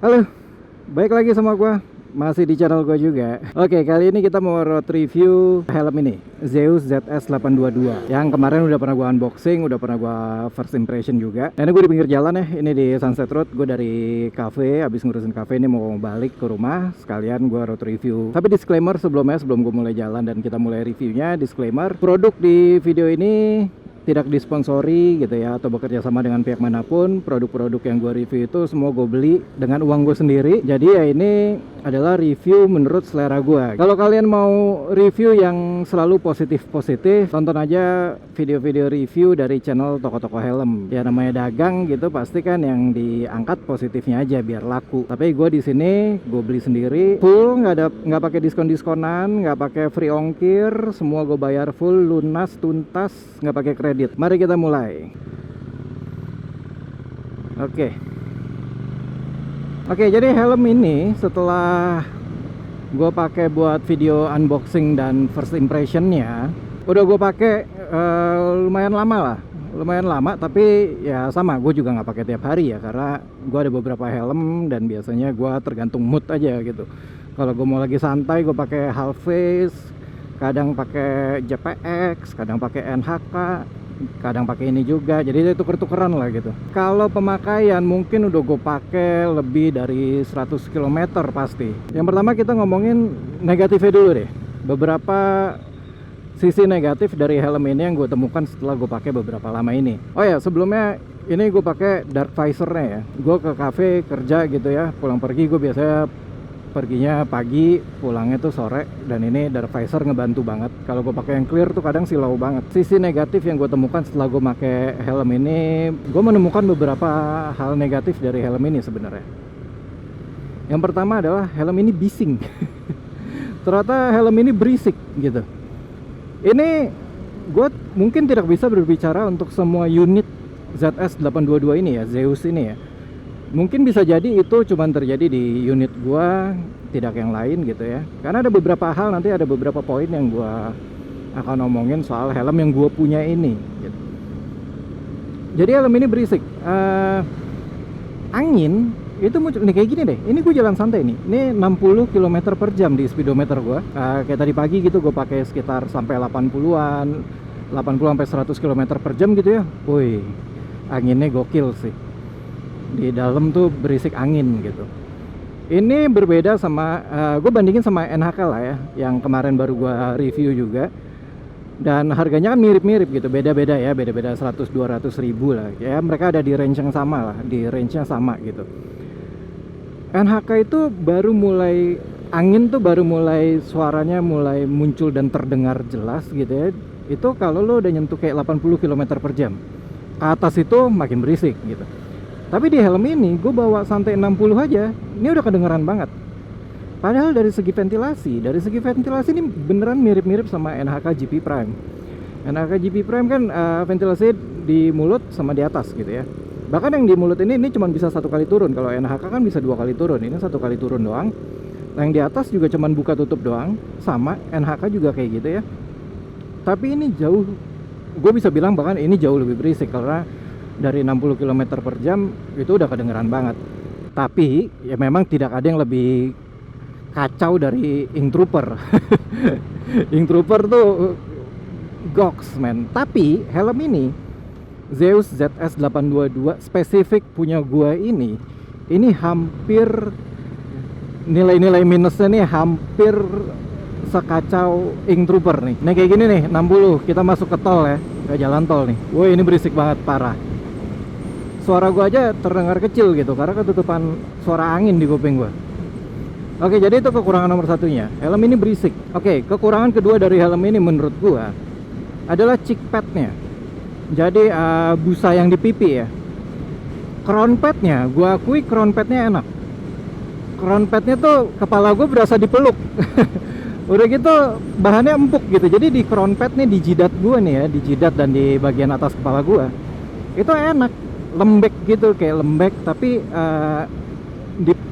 Halo, baik lagi sama gua. Masih di channel gua juga. Oke, kali ini kita mau road review helm ini, Zeus ZS822. Yang kemarin udah pernah gua unboxing, udah pernah gua first impression juga. Dan ini gua di pinggir jalan ya, ini di Sunset Road. Gua dari cafe, habis ngurusin cafe ini mau balik ke rumah, sekalian gua road review. Tapi disclaimer sebelumnya, sebelum gua mulai jalan dan kita mulai reviewnya, disclaimer, produk di video ini tidak disponsori gitu ya, atau bekerja sama dengan pihak manapun. Produk-produk yang gue review itu semua gue beli dengan uang gue sendiri. Jadi ya ini adalah review menurut selera gue. Kalau kalian mau review yang selalu positif-positif, tonton aja video-video review dari channel toko-toko helm. Ya namanya dagang gitu, pasti kan yang diangkat positifnya aja biar laku. Tapi gue di sini gue beli sendiri, full, nggak pakai diskon-diskonan, nggak pakai free ongkir, semua gue bayar full, lunas, tuntas, nggak pakai kredit. Mari kita mulai. Oke, jadi helm ini setelah gue pakai buat video unboxing dan first impressionnya, udah gue pakai lumayan lama, tapi ya sama, gue juga nggak pakai tiap hari ya, karena gue ada beberapa helm dan biasanya gue tergantung mood aja gitu. Kalau gue mau lagi santai, gue pakai half face, kadang pakai JPX, kadang pakai NHK, kadang pakai ini juga, jadi itu tuker-tukeran lah gitu. Kalau pemakaian mungkin udah gue pakai lebih dari 100 km pasti. Yang pertama kita ngomongin negatifnya dulu deh. Beberapa sisi negatif dari helm ini yang gue temukan setelah gue pakai beberapa lama ini. Oh ya, sebelumnya ini gue pakai dark visornya ya. Gue ke cafe kerja gitu ya, pulang pergi gue biasanya perginya pagi, pulangnya tuh sore, dan ini dark visor ngebantu banget. Kalau gue pakai yang clear tuh kadang silau banget. Sisi negatif yang gue temukan setelah gue pakai helm ini, gue menemukan beberapa hal negatif dari helm ini sebenarnya. Yang pertama adalah helm ini bising. Ternyata helm ini berisik gitu. Ini gue mungkin tidak bisa berbicara untuk semua unit ZS822 ini ya, Zeus ini ya. Mungkin bisa jadi itu cuma terjadi di unit gua, tidak yang lain gitu ya. Karena ada beberapa hal, nanti ada beberapa poin yang gua akan ngomongin soal helm yang gua punya ini gitu. Jadi helm ini berisik. Angin itu muncul nih kayak gini deh. Ini gua jalan santai nih. Ini 60 km per jam di speedometer gua. Kayak tadi pagi gitu gua pakai sekitar sampai 80-an, 80 sampai 100 km per jam gitu ya. Woi, anginnya gokil sih. Di dalam tuh berisik angin gitu. Ini berbeda sama gue bandingin sama NHK lah ya, yang kemarin baru gue review juga, dan harganya kan mirip-mirip gitu, beda-beda ya, beda-beda 100-200 ribu lah ya, mereka ada di range yang sama lah, di range nya sama gitu. NHK itu baru mulai, angin tuh baru mulai, suaranya mulai muncul dan terdengar jelas gitu ya, itu kalau lo udah nyentuh kayak 80 km per jam ke atas itu makin berisik gitu. Tapi di helm ini gue bawa santai 60 aja, ini udah kedengeran banget. Padahal dari segi ventilasi ini beneran mirip-mirip sama NHK GP Prime. NHK GP Prime kan ventilasi di mulut sama di atas gitu ya. Bahkan yang di mulut ini cuma bisa 1 kali turun. Kalau NHK kan bisa 2 kali turun, ini 1 kali turun doang. Yang di atas juga cuma buka tutup doang, sama NHK juga kayak gitu ya. Tapi ini jauh, gue bisa bilang bahkan ini jauh lebih berisik, karena dari 60 km per jam itu udah kedengeran banget. Tapi ya memang tidak ada yang lebih kacau dari Ink Trooper. Ink Trooper tuh goks men. Tapi helm ini Zeus ZS822 spesifik punya gua ini hampir nilai-nilai minusnya nih hampir sekacau Ink Trooper nih. Nah kayak gini nih, 60 kita masuk ke tol ya, ke jalan tol nih. Woi, ini berisik banget parah. Suara gua aja terdengar kecil gitu karena ketutupan suara angin di kuping gua. Oke, jadi itu kekurangan nomor satunya, helm ini berisik. Oke, kekurangan kedua dari helm ini menurut gua adalah cheek padnya. Jadi busa yang di pipi ya. Crown padnya, gua akui crown padnya enak. Crown padnya tuh kepala gua berasa dipeluk. Udah gitu bahannya empuk gitu. Jadi di crown pad nih, di jidat gua nih ya, di jidat dan di bagian atas kepala gua itu enak, lembek gitu, kayak lembek tapi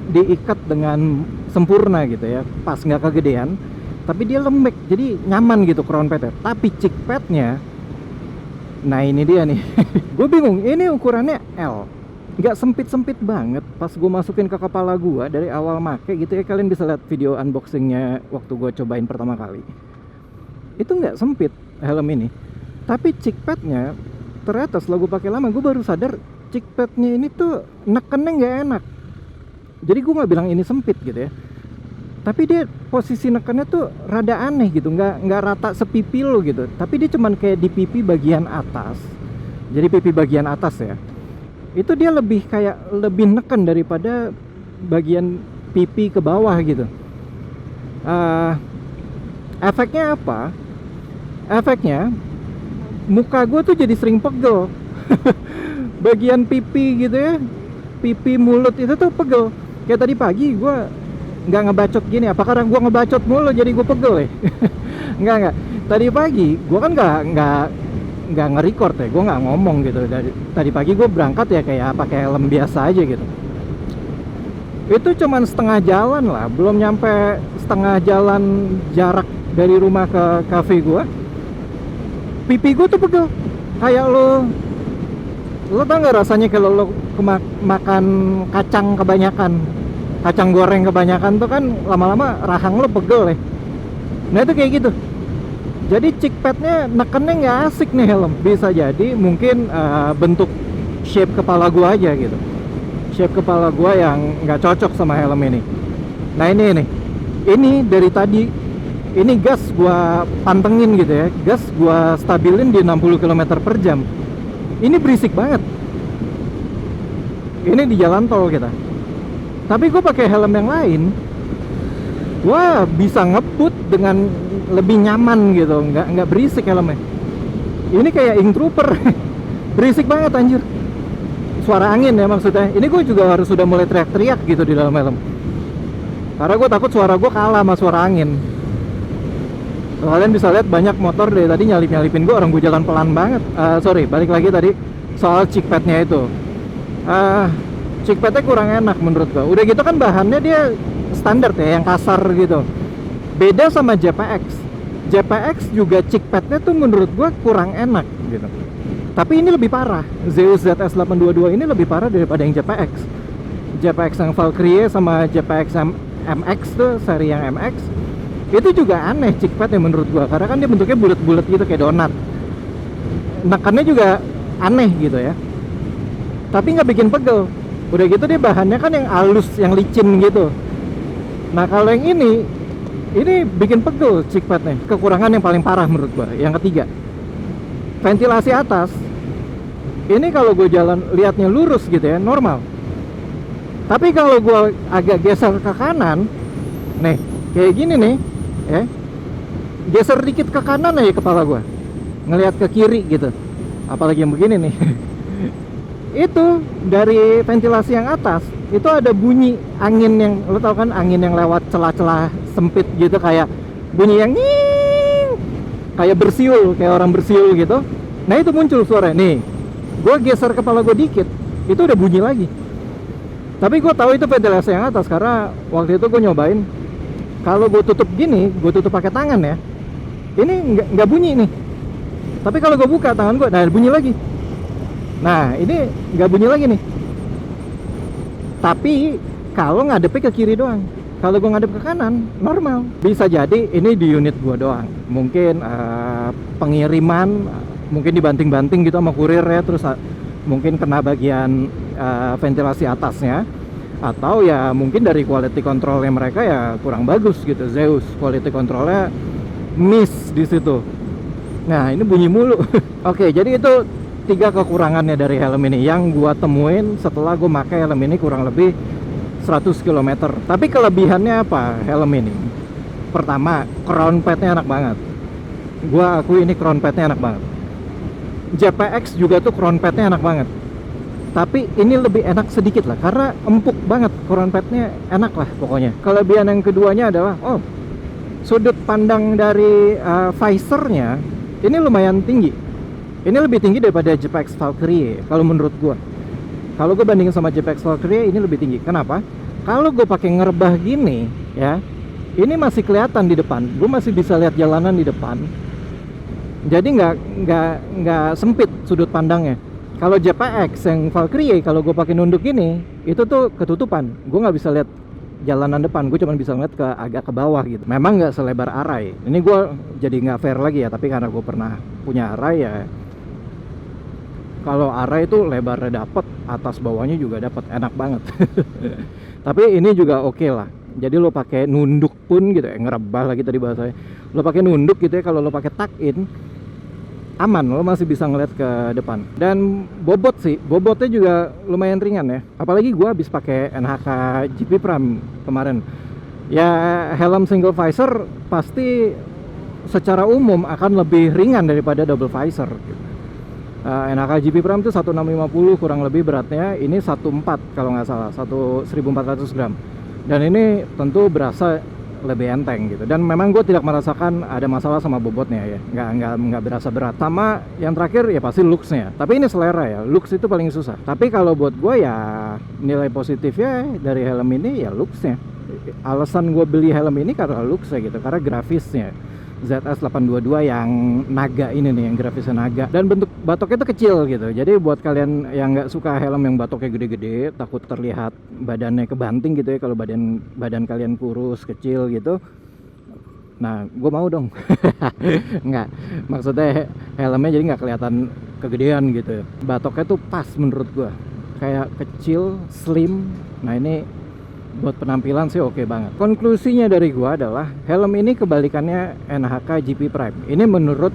diikat dengan sempurna gitu ya, pas nggak kegedean tapi dia lembek, jadi nyaman gitu crown padnya. Tapi cheek padnya, nah ini dia nih. Gue bingung, ini ukurannya L nggak sempit-sempit banget pas gue masukin ke kepala gue dari awal make gitu ya. Kalian bisa lihat video unboxingnya waktu gue cobain pertama kali. Itu nggak sempit helm ini, tapi cheek padnya ternyata setelah gue pakai lama gue baru sadar cheek padnya ini tuh nekennya nggak enak. Jadi gue nggak bilang ini sempit gitu ya, tapi dia posisi nekennya tuh rada aneh gitu, nggak rata sepipi lo gitu, tapi dia cuman kayak di pipi bagian atas. Jadi pipi bagian atas ya, itu dia lebih neken daripada bagian pipi ke bawah gitu. Efeknya apa? Efeknya muka gue tuh jadi sering pegel. Bagian pipi gitu ya, pipi mulut itu tuh pegel. Kayak tadi pagi gue nggak ngebacot gini, apa karena gue ngebacot mulu jadi gue pegel ya? Enggak. Tadi pagi gue kan nggak nge-record ya, gue nggak ngomong gitu. Tadi pagi gue berangkat ya kayak pakai helm biasa aja gitu. Itu cuman setengah jalan lah, belum nyampe setengah jalan jarak dari rumah ke cafe gue, pipi gue tuh pegel. Kayak lo tau nggak rasanya kalau lo makan kacang kebanyakan, kacang goreng kebanyakan tuh kan lama-lama rahang lo pegel ya. Nah itu kayak gitu. Jadi cheek padnya nekennya nggak asik nih helm. Bisa jadi mungkin bentuk shape kepala gua aja gitu. Shape kepala gua yang nggak cocok sama helm ini. Nah ini dari tadi, ini gas gua pantengin gitu ya. Gas gua stabilin di 60 km/jam. Ini berisik banget. Ini di jalan tol kita. Tapi gua pakai helm yang lain, gua bisa ngebut dengan lebih nyaman gitu, nggak berisik helmnya. Ini kayak Ink Trooper. Berisik banget anjir. Suara angin ya maksudnya. Ini gue juga harus sudah mulai teriak-teriak gitu di dalam helm, karena gue takut suara gue kalah sama suara angin. Kalian bisa lihat banyak motor dari tadi nyalip-nyalipin gue, orang gue jalan pelan banget. Sorry, balik lagi tadi soal cheek padnya itu. Cheek padnya kurang enak menurut gue. Udah gitu kan bahannya dia standar ya, yang kasar gitu. Beda sama JPX. JPX juga cheek padnya tuh menurut gua kurang enak gitu. Tapi ini lebih parah. Zeus ZS822 ini lebih parah daripada yang JPX. JPX yang Valkyrie sama JPX MX tuh, seri yang MX, itu juga aneh cheek padnya menurut gua, karena kan dia bentuknya bulat-bulat gitu kayak donat. Nekannya juga aneh gitu ya. Tapi nggak bikin pegel. Udah gitu dia bahannya kan yang halus, yang licin gitu. Nah kalau yang ini bikin pegel cheek padnya. Kekurangan yang paling parah menurut gua yang ketiga, ventilasi atas. Ini kalau gue jalan liatnya lurus gitu ya, normal. Tapi kalau gue agak geser ke kanan, nih kayak gini nih ya, geser dikit ke kanan aja kepala gue, ngelihat ke kiri gitu, apalagi yang begini nih. Itu dari ventilasi yang atas itu ada bunyi angin yang, lo tau kan, angin yang lewat celah-celah sempit gitu, kayak bunyi yang nying, kayak bersiul, kayak orang bersiul gitu. Nah itu muncul suara nih. Gue geser kepala gue dikit, itu udah bunyi lagi. Tapi gue tahu itu ventilasi yang atas, karena waktu itu gue nyobain. Kalau gue tutup gini, gue tutup pakai tangan ya, ini nggak bunyi nih. Tapi kalau gue buka tangan gue, nah bunyi lagi. Nah ini nggak bunyi lagi nih. Tapi kalau ngadepnya ke kiri doang. Kalau gue ngadep ke kanan, normal. Bisa jadi ini di unit gue doang. Mungkin pengiriman, mungkin dibanting-banting gitu sama kurir ya, terus mungkin kena bagian ventilasi atasnya. Atau ya mungkin dari quality controlnya mereka ya kurang bagus gitu. Zeus quality controlnya miss di situ. Nah ini bunyi mulu. Oke, jadi itu 3 kekurangannya dari helm ini yang gua temuin setelah gua pakai helm ini kurang lebih 100 km. Tapi kelebihannya apa helm ini? Pertama, crown padnya enak banget. Gua akui ini crown padnya enak banget. JPX juga tuh crown padnya enak banget. Tapi ini lebih enak sedikit lah, karena empuk banget, crown padnya enak lah pokoknya. Kelebihan yang keduanya adalah, sudut pandang dari visornya ini lumayan tinggi. Ini lebih tinggi daripada JPX Valkyrie kalau menurut gua. Kalau gue bandingin sama JPX Valkyrie, ini lebih tinggi. Kenapa? Kalau gue pakai ngerebah gini ya, ini masih kelihatan di depan. Gue masih bisa lihat jalanan di depan. Jadi nggak sempit sudut pandangnya. Kalau JPX yang Valkyrie, kalau gue pakai nunduk ini, itu tuh ketutupan. Gue nggak bisa lihat jalanan depan, gue cuma bisa ngeliat agak ke bawah gitu. Memang nggak selebar Arai. Ini gue jadi nggak fair lagi ya, tapi karena gue pernah punya Arai ya. Kalau Arai itu lebarnya dapet, atas bawahnya juga dapet, enak banget. Tapi ini juga oke lah. Jadi lo pakai nunduk pun gitu ya, ngerebah lagi tadi bahasanya. Lo pakai nunduk gitu ya, kalau lo pakai tuck in, aman, lo masih bisa ngeliat ke depan. Dan bobot sih, bobotnya juga lumayan ringan ya. Apalagi gua habis pakai NHK GP Prime kemarin. Ya helm single visor pasti secara umum akan lebih ringan daripada double visor. NHK GP Prime itu 1650 kurang lebih beratnya. Ini 14 kalau nggak salah, 1400 gram. Dan ini tentu berasa lebih enteng gitu, dan memang gue tidak merasakan ada masalah sama bobotnya ya, nggak berasa berat. Sama yang terakhir ya pasti looksnya, tapi ini selera ya, looks itu paling susah. Tapi kalau buat gue ya nilai positifnya dari helm ini ya looksnya. Alasan gue beli helm ini karena looksnya gitu, karena grafisnya ZS 822 yang naga ini nih, yang grafisnya naga, dan bentuk batoknya itu kecil gitu. Jadi buat kalian yang nggak suka helm yang batoknya gede-gede, takut terlihat badannya kebanting gitu ya, kalau badan kalian kurus kecil gitu, nah gue mau dong. Nggak, maksudnya helmnya jadi nggak kelihatan kegedean gitu. Batoknya tuh pas menurut gue, kayak kecil, slim. Nah ini buat penampilan sih oke banget. Konklusinya dari gua adalah helm ini kebalikannya NHK GP Prime. Ini menurut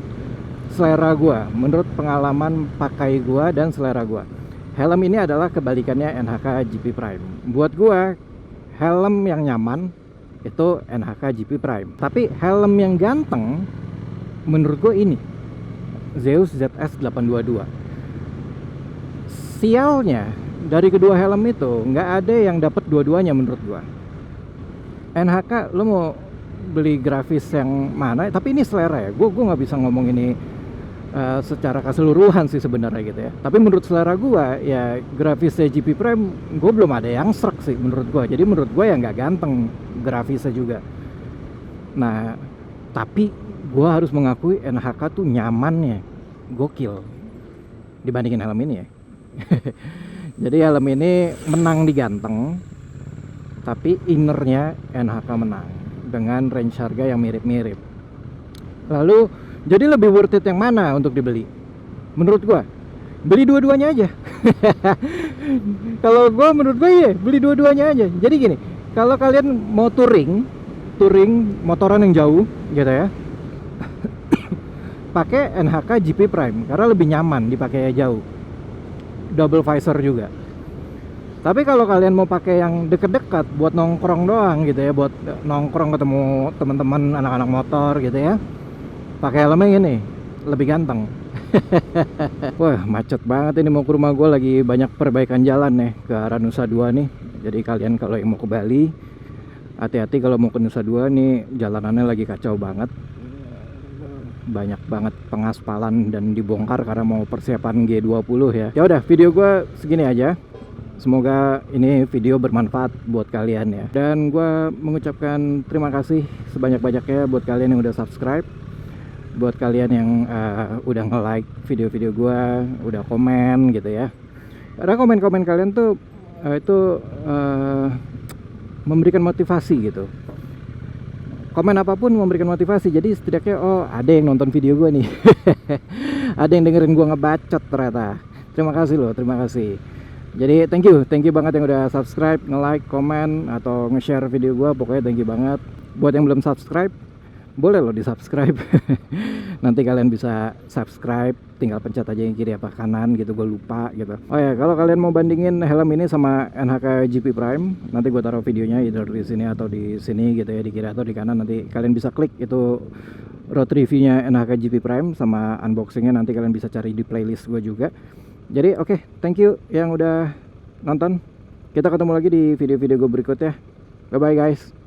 selera gua, menurut pengalaman pakai gua dan selera gua. Helm ini adalah kebalikannya NHK GP Prime. Buat gua helm yang nyaman itu NHK GP Prime. Tapi helm yang ganteng menurut gua ini Zeus ZS 822. Sialnya dari kedua helm itu nggak ada yang dapat dua-duanya menurut gua. NHK lo mau beli grafis yang mana, tapi ini selera ya, gua nggak bisa ngomong ini secara keseluruhan sih sebenarnya gitu ya. Tapi menurut selera gua ya grafisnya GP Prime gua belum ada yang srek sih menurut gua. Jadi menurut gua ya nggak ganteng grafisnya juga. Nah tapi gua harus mengakui NHK tuh nyamannya gokil dibandingin helm ini ya. Jadi helm ini menang di ganteng, tapi innernya NHK menang dengan range harga yang mirip-mirip. Lalu jadi lebih worth it yang mana untuk dibeli? Menurut gua beli dua-duanya aja. Kalau gua, menurut gua ya beli dua-duanya aja. Jadi gini, kalau kalian mau touring motoran yang jauh gitu ya, pakai NHK GP Prime karena lebih nyaman dipakai jauh. Double visor juga. Tapi kalau kalian mau pakai yang deket-deket buat nongkrong doang gitu ya, buat nongkrong ketemu teman-teman anak-anak motor gitu ya, pakai helmnya ini lebih ganteng. Wah macet banget ini, mau ke rumah gue lagi banyak perbaikan jalan nih ke arah Nusa Dua nih. Jadi kalian kalau yang mau ke Bali hati-hati, kalau mau ke Nusa Dua nih jalanannya lagi kacau banget. Banyak banget pengaspalan dan dibongkar karena mau persiapan G20 ya. Ya udah, video gue segini aja. Semoga ini video bermanfaat buat kalian ya. Dan gue mengucapkan terima kasih sebanyak-banyaknya buat kalian yang udah subscribe, buat kalian yang udah nge-like video-video gue, udah komen gitu ya. Karena komen-komen kalian tuh itu memberikan motivasi gitu. Komen apapun memberikan motivasi, jadi setidaknya oh ada yang nonton video gue nih. Ada yang dengerin gue ngebacot ternyata. Terima kasih loh, terima kasih. Jadi thank you banget yang udah subscribe, nge-like, komen, atau nge-share video gue. Pokoknya thank you banget. Buat yang belum subscribe, boleh loh di subscribe. Nanti kalian bisa subscribe, tinggal pencet aja yang kiri apa kanan gitu, gue lupa gitu. Oh ya, kalau kalian mau bandingin helm ini sama NHK GP Prime, nanti gue taruh videonya either di sini atau di sini gitu ya, di kiri atau di kanan. Nanti kalian bisa klik itu road reviewnya NHK GP Prime sama unboxingnya, nanti kalian bisa cari di playlist gue juga. Jadi oke, thank you yang udah nonton. Kita ketemu lagi di video-video gue berikutnya. Bye bye guys.